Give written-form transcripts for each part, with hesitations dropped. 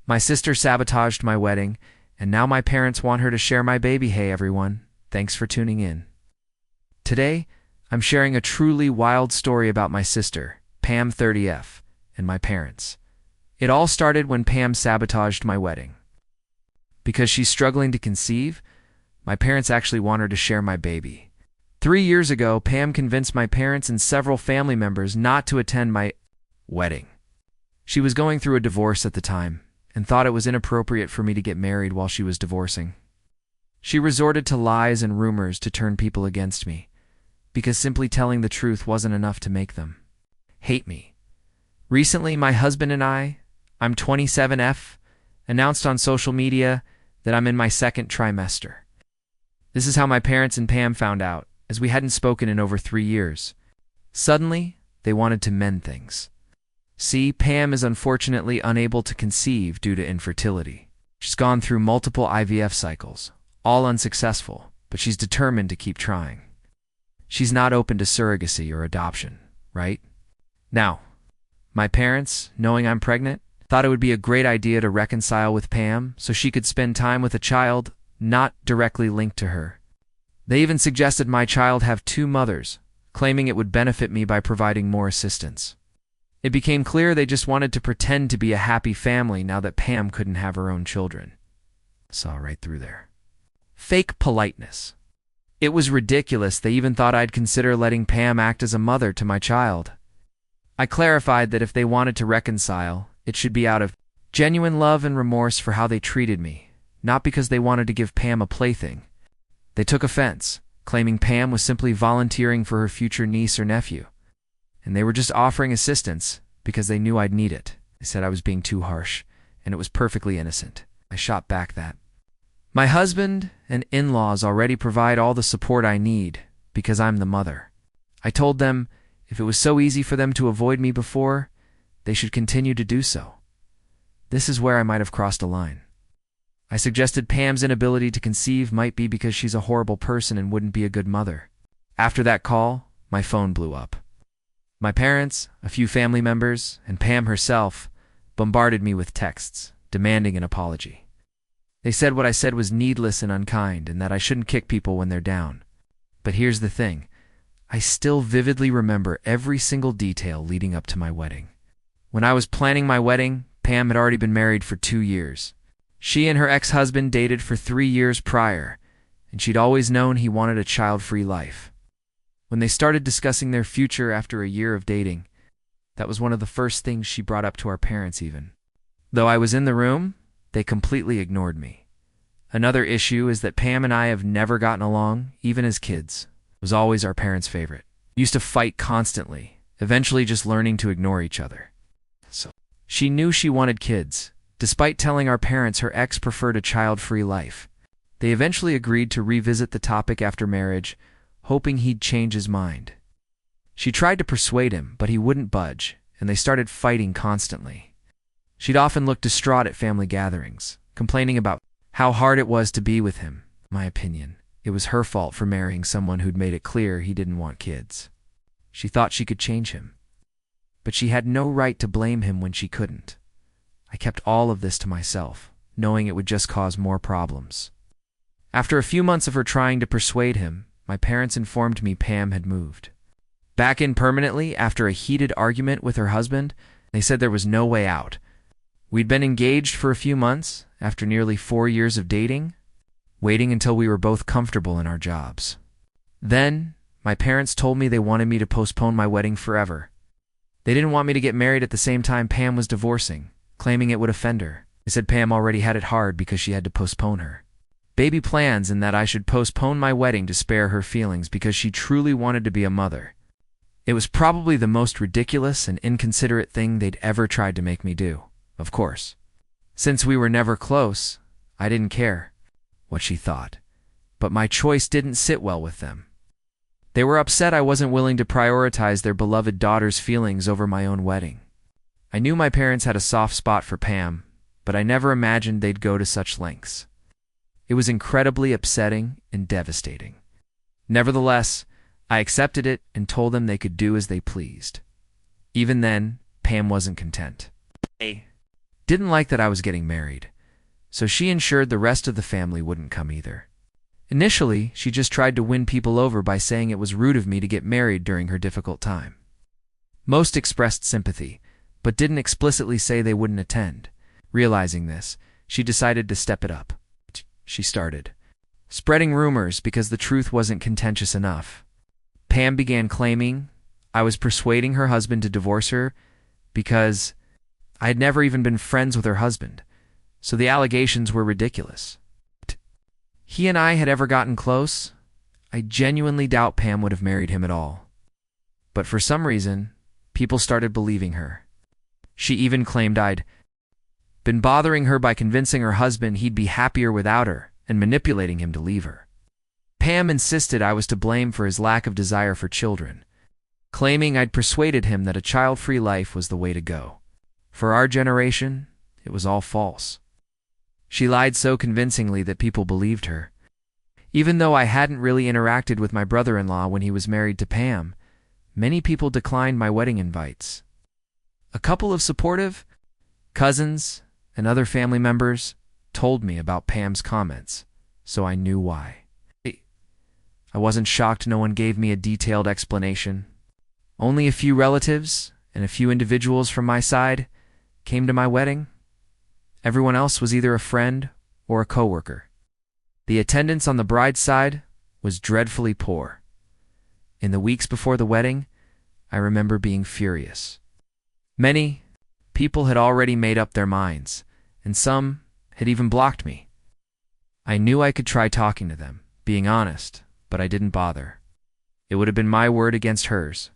My sister sabotaged my wedding, and now my parents want her to share my baby. Hey everyone, thanks for tuning in. Today, I'm sharing a truly wild story about my sister, Pam 30F, and my parents. It all started when Pam sabotaged my wedding. Because she's struggling to conceive, my parents actually want her to share my baby. 3 years ago, Pam convinced my parents and several family members not to attend my wedding. She was going through a divorce at the time and thought it was inappropriate for me to get married while she was divorcing. She resorted to lies and rumors to turn people against me, because simply telling the truth wasn't enough to make them hate me. Recently, my husband and I'm 27F, announced on social media that I'm in my second trimester. This is how my parents and Pam found out, as we hadn't spoken in over 3 years. Suddenly, they wanted to mend things. See, Pam is unfortunately unable to conceive due to infertility. She's gone through multiple IVF cycles, all unsuccessful, but she's determined to keep trying. She's not open to surrogacy or adoption, right? Now, my parents, knowing I'm pregnant, thought it would be a great idea to reconcile with Pam so she could spend time with a child not directly linked to her. They even suggested my child have 2 mothers, claiming it would benefit me by providing more assistance. It became clear they just wanted to pretend to be a happy family now that Pam couldn't have her own children. Saw right through there. Fake politeness. It was ridiculous they even thought I'd consider letting Pam act as a mother to my child. I clarified that if they wanted to reconcile, it should be out of genuine love and remorse for how they treated me, not because they wanted to give Pam a plaything. They took offense, claiming Pam was simply volunteering for her future niece or nephew, and they were just offering assistance because they knew I'd need it. They said I was being too harsh, and it was perfectly innocent. I shot back that my husband and in-laws already provide all the support I need because I'm the mother. I told them if it was so easy for them to avoid me before, they should continue to do so. This is where I might have crossed a line. I suggested Pam's inability to conceive might be because she's a horrible person and wouldn't be a good mother. After that call, my phone blew up. My parents, a few family members, and Pam herself bombarded me with texts, demanding an apology. They said what I said was needless and unkind, and that I shouldn't kick people when they're down. But here's the thing. I still vividly remember every single detail leading up to my wedding. When I was planning my wedding, Pam had already been married for 2 years. She and her ex-husband dated for 3 years prior, and she'd always known he wanted a child-free life. When they started discussing their future after a year of dating, that was one of the first things she brought up to our parents even. Though I was in the room, they completely ignored me. Another issue is that Pam and I have never gotten along, even as kids. It was always our parents' favorite. We used to fight constantly, eventually just learning to ignore each other. So she knew she wanted kids, despite telling our parents her ex preferred a child-free life. They eventually agreed to revisit the topic after marriage, hoping he'd change his mind. She tried to persuade him, but he wouldn't budge, and they started fighting constantly. She'd often look distraught at family gatherings, complaining about how hard it was to be with him. In my opinion, it was her fault for marrying someone who'd made it clear he didn't want kids. She thought she could change him, but she had no right to blame him when she couldn't. I kept all of this to myself, knowing it would just cause more problems. After a few months of her trying to persuade him, my parents informed me Pam had moved back in permanently after a heated argument with her husband. They said there was no way out. We'd been engaged for a few months after nearly 4 years of dating, waiting until we were both comfortable in our jobs. Then, my parents told me they wanted me to postpone my wedding forever. They didn't want me to get married at the same time Pam was divorcing, claiming it would offend her. They said Pam already had it hard because she had to postpone her baby plans and that I should postpone my wedding to spare her feelings because she truly wanted to be a mother. It was probably the most ridiculous and inconsiderate thing they'd ever tried to make me do, of course. Since we were never close, I didn't care what she thought, but my choice didn't sit well with them. They were upset I wasn't willing to prioritize their beloved daughter's feelings over my own wedding. I knew my parents had a soft spot for Pam, but I never imagined they'd go to such lengths. It was incredibly upsetting and devastating. Nevertheless, I accepted it and told them they could do as they pleased. Even then, Pam wasn't content. didn't like that I was getting married, so she ensured the rest of the family wouldn't come either. Initially, she just tried to win people over by saying it was rude of me to get married during her difficult time. Most expressed sympathy, but didn't explicitly say they wouldn't attend. Realizing this, she decided to step it up. She started spreading rumors because the truth wasn't contentious enough. Pam began claiming I was persuading her husband to divorce her because I had never even been friends with her husband, so the allegations were ridiculous. He and I had ever gotten close. I genuinely doubt Pam would have married him at all. But for some reason, people started believing her. She even claimed I'd been bothering her by convincing her husband he'd be happier without her and manipulating him to leave her. Pam insisted I was to blame for his lack of desire for children, claiming I'd persuaded him that a child-free life was the way to go. For our generation, it was all false. She lied so convincingly that people believed her. Even though I hadn't really interacted with my brother-in-law when he was married to Pam, many people declined my wedding invites. A couple of supportive cousins and other family members told me about Pam's comments, so I knew why. I wasn't shocked no one gave me a detailed explanation. Only a few relatives and a few individuals from my side came to my wedding. Everyone else was either a friend or a coworker. The attendance on the bride's side was dreadfully poor. In the weeks before the wedding, I remember being furious. Many people had already made up their minds, and some had even blocked me. I knew I could try talking to them, being honest, but I didn't bother. It would have been my word against hers.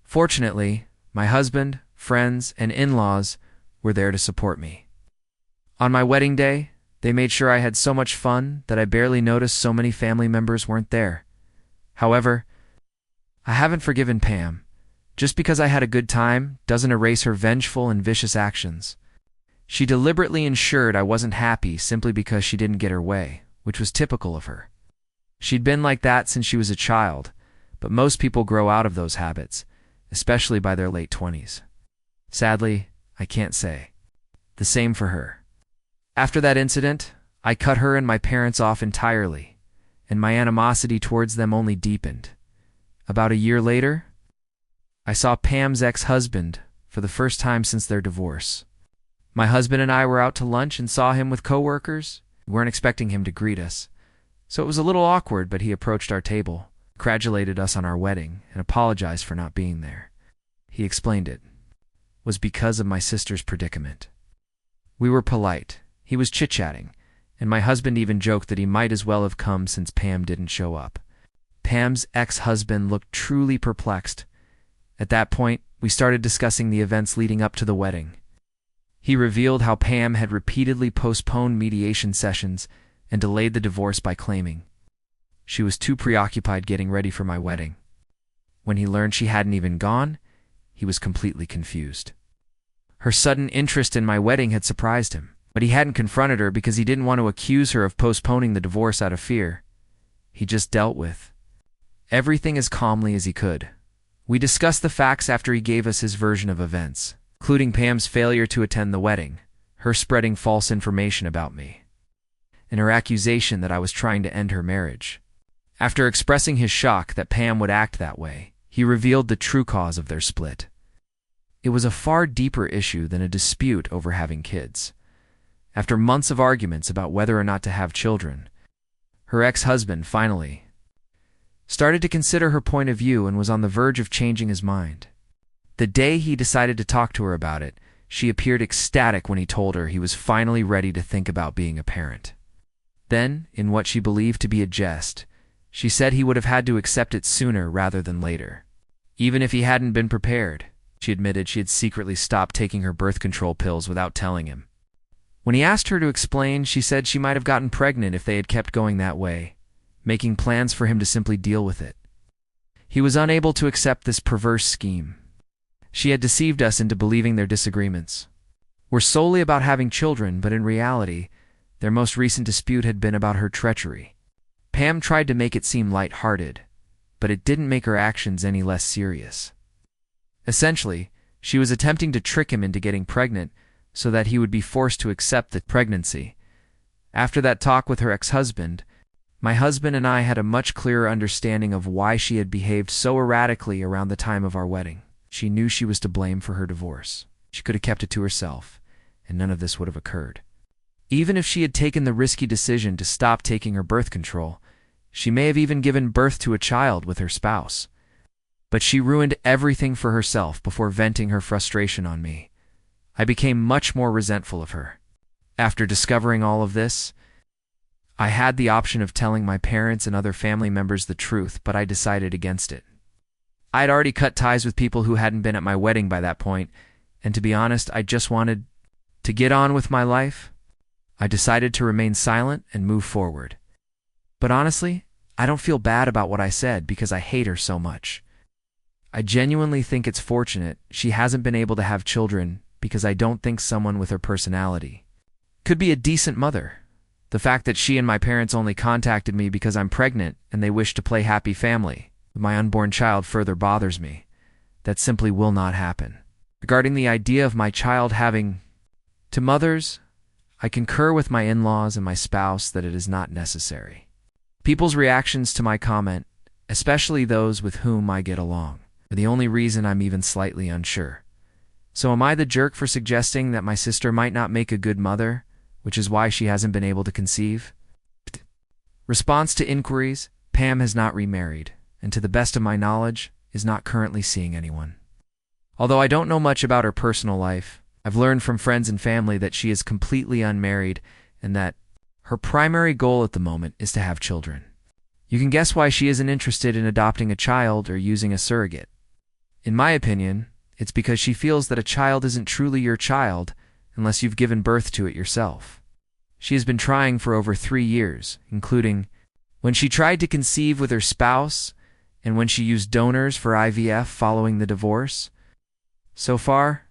Fortunately, my husband, friends, and in-laws were there to support me. On my wedding day, they made sure I had so much fun that I barely noticed so many family members weren't there. However, I haven't forgiven Pam. Just because I had a good time doesn't erase her vengeful and vicious actions. She deliberately ensured I wasn't happy simply because she didn't get her way, which was typical of her. She'd been like that since she was a child, but most people grow out of those habits, especially by their late 20s. Sadly, I can't say the same for her. After that incident, I cut her and my parents off entirely, and my animosity towards them only deepened. About a year later, I saw Pam's ex-husband for the first time since their divorce. My husband and I were out to lunch and saw him with coworkers. We weren't expecting him to greet us, so it was a little awkward, but he approached our table, congratulated us on our wedding, and apologized for not being there. He explained it was because of my sister's predicament. We were polite. He was chit-chatting, and my husband even joked that he might as well have come since Pam didn't show up. Pam's ex-husband looked truly perplexed. At that point, we started discussing the events leading up to the wedding. He revealed how Pam had repeatedly postponed mediation sessions and delayed the divorce by claiming she was too preoccupied getting ready for my wedding. When he learned she hadn't even gone, he was completely confused. Her sudden interest in my wedding had surprised him, but he hadn't confronted her because he didn't want to accuse her of postponing the divorce out of fear. He just dealt with everything as calmly as he could. We discussed the facts after he gave us his version of events, including Pam's failure to attend the wedding, her spreading false information about me, and her accusation that I was trying to end her marriage. After expressing his shock that Pam would act that way, he revealed the true cause of their split. It was a far deeper issue than a dispute over having kids. After months of arguments about whether or not to have children, her ex-husband finally started to consider her point of view and was on the verge of changing his mind. The day he decided to talk to her about it, she appeared ecstatic when he told her he was finally ready to think about being a parent. Then, in what she believed to be a jest, she said he would have had to accept it sooner rather than later. Even if he hadn't been prepared, she admitted she had secretly stopped taking her birth control pills without telling him. When he asked her to explain, she said she might have gotten pregnant if they had kept going that way, making plans for him to simply deal with it. He was unable to accept this perverse scheme. She had deceived us into believing their disagreements were solely about having children, but in reality, their most recent dispute had been about her treachery. Pam tried to make it seem light-hearted, but it didn't make her actions any less serious. Essentially, she was attempting to trick him into getting pregnant so that he would be forced to accept the pregnancy. After that talk with her ex-husband, my husband and I had a much clearer understanding of why she had behaved so erratically around the time of our wedding. She knew she was to blame for her divorce. She could have kept it to herself, and none of this would have occurred. Even if she had taken the risky decision to stop taking her birth control, she may have even given birth to a child with her spouse. But she ruined everything for herself before venting her frustration on me. I became much more resentful of her. After discovering all of this, I had the option of telling my parents and other family members the truth, but I decided against it. I had already cut ties with people who hadn't been at my wedding by that point, and to be honest, I just wanted to get on with my life. I decided to remain silent and move forward. But honestly, I don't feel bad about what I said because I hate her so much. I genuinely think it's fortunate she hasn't been able to have children because I don't think someone with her personality could be a decent mother. The fact that she and my parents only contacted me because I'm pregnant and they wish to play happy family with my unborn child further bothers me. That simply will not happen. Regarding the idea of my child having two mothers, I concur with my in-laws and my spouse that it is not necessary. People's reactions to my comment, especially those with whom I get along, are the only reason I'm even slightly unsure. So am I the jerk for suggesting that my sister might not make a good mother, which is why she hasn't been able to conceive? Response to inquiries: Pam has not remarried, and to the best of my knowledge, is not currently seeing anyone. Although I don't know much about her personal life, I've learned from friends and family that she is completely unmarried and that her primary goal at the moment is to have children. You can guess why she isn't interested in adopting a child or using a surrogate. In my opinion, it's because she feels that a child isn't truly your child unless you've given birth to it yourself. She has been trying for over 3 years, including when she tried to conceive with her spouse and when she used donors for IVF following the divorce. So far,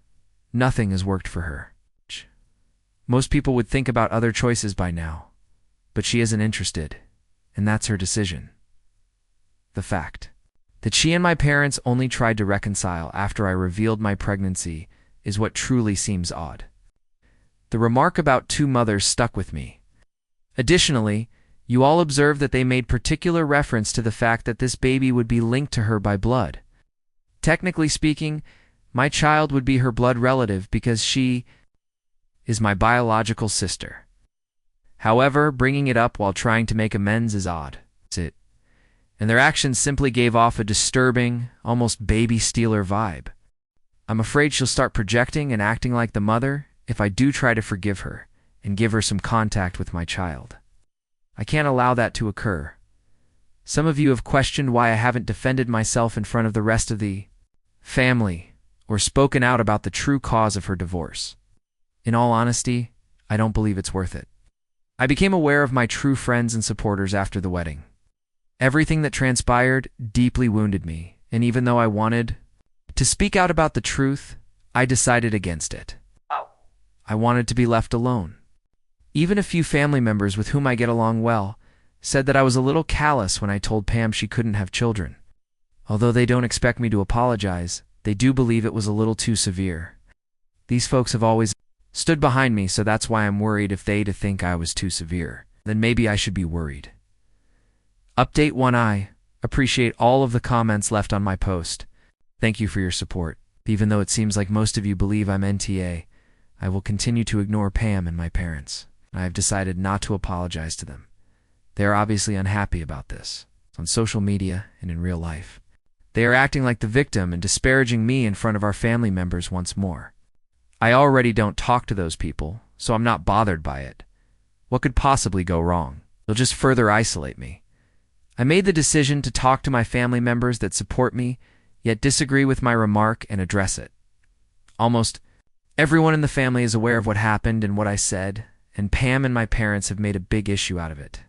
nothing has worked for her. Most people would think about other choices by now, but she isn't interested, and that's her decision. The fact that she and my parents only tried to reconcile after I revealed my pregnancy is what truly seems odd. The remark about two mothers stuck with me. Additionally, you all observed that they made particular reference to the fact that this baby would be linked to her by blood. Technically speaking, my child would be her blood relative because she is my biological sister. However, bringing it up while trying to make amends is odd. And their actions simply gave off a disturbing, almost baby stealer vibe. I'm afraid she'll start projecting and acting like the mother if I do try to forgive her and give her some contact with my child. I can't allow that to occur. Some of you have questioned why I haven't defended myself in front of the rest of the family or spoken out about the true cause of her divorce. In all honesty, I don't believe it's worth it. I became aware of my true friends and supporters after the wedding. Everything that transpired deeply wounded me, and even though I wanted to speak out about the truth, I decided against it. I wanted to be left alone. Even a few family members with whom I get along well said that I was a little callous when I told Pam she couldn't have children. Although they don't expect me to apologize, they do believe it was a little too severe. These folks have always stood behind me, so that's why I'm worried if they think I was too severe. Then maybe I should be worried. Update 1: I appreciate all of the comments left on my post. Thank you for your support. Even though it seems like most of you believe I'm NTA, I will continue to ignore Pam and my parents. I have decided not to apologize to them. They are obviously unhappy about this, on social media and in real life. They are acting like the victim and disparaging me in front of our family members once more. I already don't talk to those people, so I'm not bothered by it. What could possibly go wrong? They'll just further isolate me. I made the decision to talk to my family members that support me, yet disagree with my remark and address it. Almost everyone in the family is aware of what happened and what I said, and Pam and my parents have made a big issue out of it.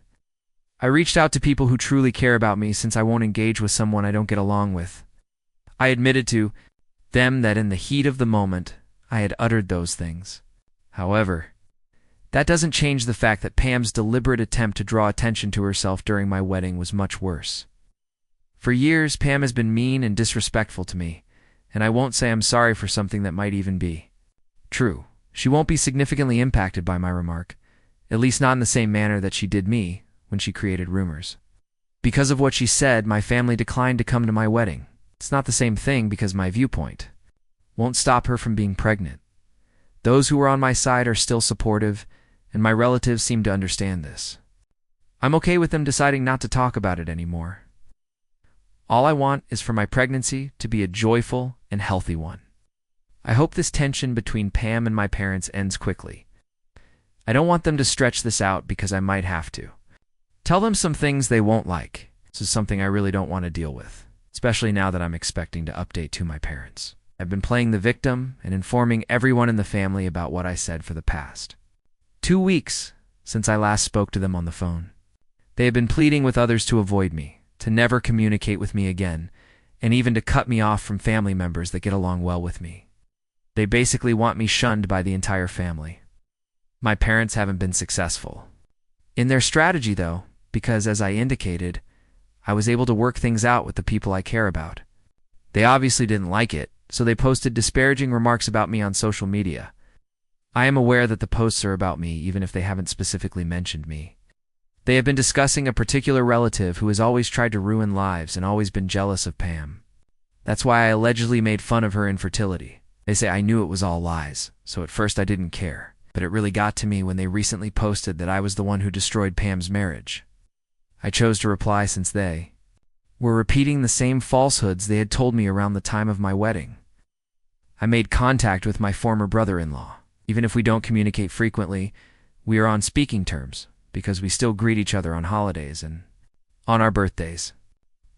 I reached out to people who truly care about me since I won't engage with someone I don't get along with. I admitted to them that in the heat of the moment, I had uttered those things. However, that doesn't change the fact that Pam's deliberate attempt to draw attention to herself during my wedding was much worse. For years, Pam has been mean and disrespectful to me, and I won't say I'm sorry for something that might even be true. she won't be significantly impacted by my remark, at least not in the same manner that she did me when she created rumors. Because of what she said, my family declined to come to my wedding. It's not the same thing because my viewpoint won't stop her from being pregnant. Those who are on my side are still supportive, and my relatives seem to understand this. I'm okay with them deciding not to talk about it anymore. All I want is for my pregnancy to be a joyful and healthy one. I hope this tension between Pam and my parents ends quickly. I don't want them to stretch this out because I might have to. Tell them some things they won't like. This is something I really don't want to deal with, especially now that I'm expecting to update to my parents. I've been playing the victim and informing everyone in the family about what I said for the past 2 weeks since I last spoke to them on the phone. They have been pleading with others to avoid me, to never communicate with me again, and even to cut me off from family members that get along well with me. They basically want me shunned by the entire family. My parents haven't been successful in their strategy, though, because, as I indicated, I was able to work things out with the people I care about. They obviously didn't like it, so they posted disparaging remarks about me on social media. I am aware that the posts are about me, even if they haven't specifically mentioned me. They have been discussing a particular relative who has always tried to ruin lives and always been jealous of Pam. That's why I allegedly made fun of her infertility. They say I knew it was all lies, so at first I didn't care. But it really got to me when they recently posted that I was the one who destroyed Pam's marriage. I chose to reply since they were repeating the same falsehoods they had told me around the time of my wedding. I made contact with my former brother-in-law. Even if we don't communicate frequently, we are on speaking terms because we still greet each other on holidays and on our birthdays.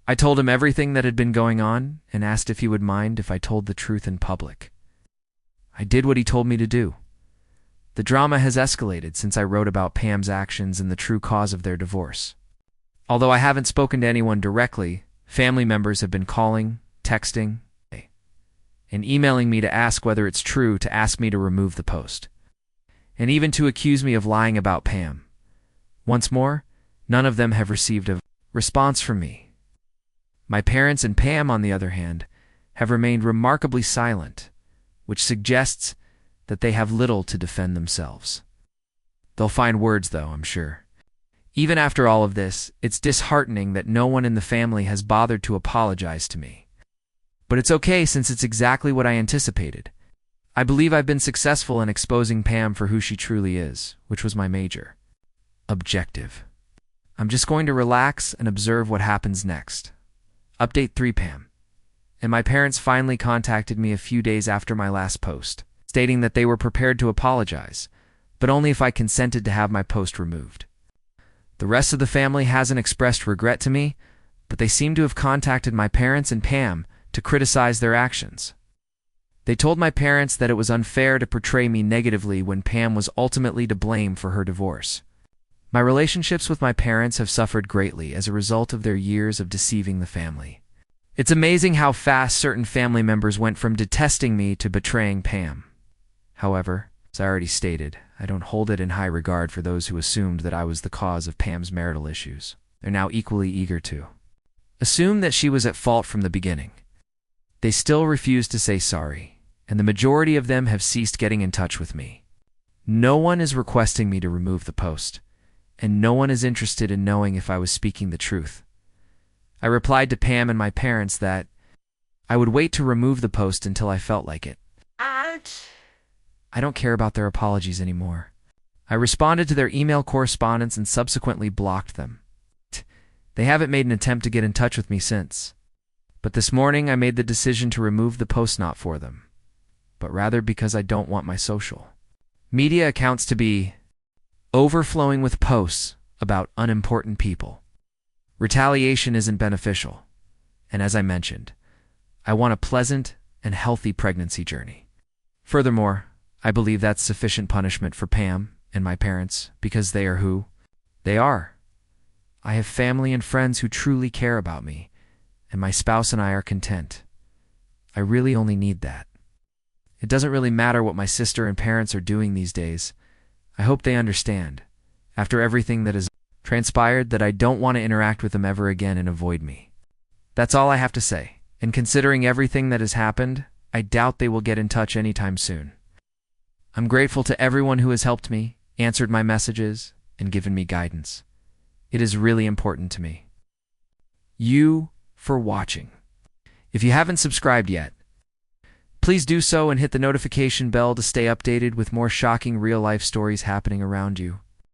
I told him everything that had been going on and asked if he would mind if I told the truth in public. I did what he told me to do. The drama has escalated since I wrote about Pam's actions and the true cause of their divorce. Although I haven't spoken to anyone directly, family members have been calling, texting, and emailing me to ask whether it's true, to ask me to remove the post, and even to accuse me of lying about Pam. Once more, none of them have received a response from me. My parents and Pam, on the other hand, have remained remarkably silent, which suggests that they have little to defend themselves. They'll find words, though, I'm sure. Even after all of this, it's disheartening that no one in the family has bothered to apologize to me. But it's okay since it's exactly what I anticipated. I believe I've been successful in exposing Pam for who she truly is, which was my major objective. I'm just going to relax and observe what happens next. Update 3 Pam. And my parents finally contacted me a few days after my last post, stating that they were prepared to apologize, but only if I consented to have my post removed. The rest of the family hasn't expressed regret to me, but they seem to have contacted my parents and Pam to criticize their actions. They told my parents that it was unfair to portray me negatively when Pam was ultimately to blame for her divorce. My relationships with my parents have suffered greatly as a result of their years of deceiving the family. It's amazing how fast certain family members went from detesting me to betraying Pam. However, as I already stated, I don't hold it in high regard for those who assumed that I was the cause of Pam's marital issues. They're now equally eager to assume that she was at fault from the beginning. They still refuse to say sorry, and the majority of them have ceased getting in touch with me. No one is requesting me to remove the post, and no one is interested in knowing if I was speaking the truth. I replied to Pam and my parents that I would wait to remove the post until I felt like it. Ouch. I don't care about their apologies anymore. I responded to their email correspondence and subsequently blocked them. They haven't made an attempt to get in touch with me since. But this morning I made the decision to remove the post, not for them, but rather because I don't want my social media accounts to be overflowing with posts about unimportant people. Retaliation isn't beneficial, and as I mentioned, I want a pleasant and healthy pregnancy journey. Furthermore, I believe that's sufficient punishment for Pam and my parents because they are who they are. I have family and friends who truly care about me, and my spouse and I are content. I really only need that. It doesn't really matter what my sister and parents are doing these days. I hope they understand, after everything that has transpired, that I don't want to interact with them ever again and avoid me. That's all I have to say, and considering everything that has happened, I doubt they will get in touch anytime soon. I'm grateful to everyone who has helped me, answered my messages, and given me guidance. It is really important to me. You for watching. If you haven't subscribed yet, please do so and hit the notification bell to stay updated with more shocking real-life stories happening around you.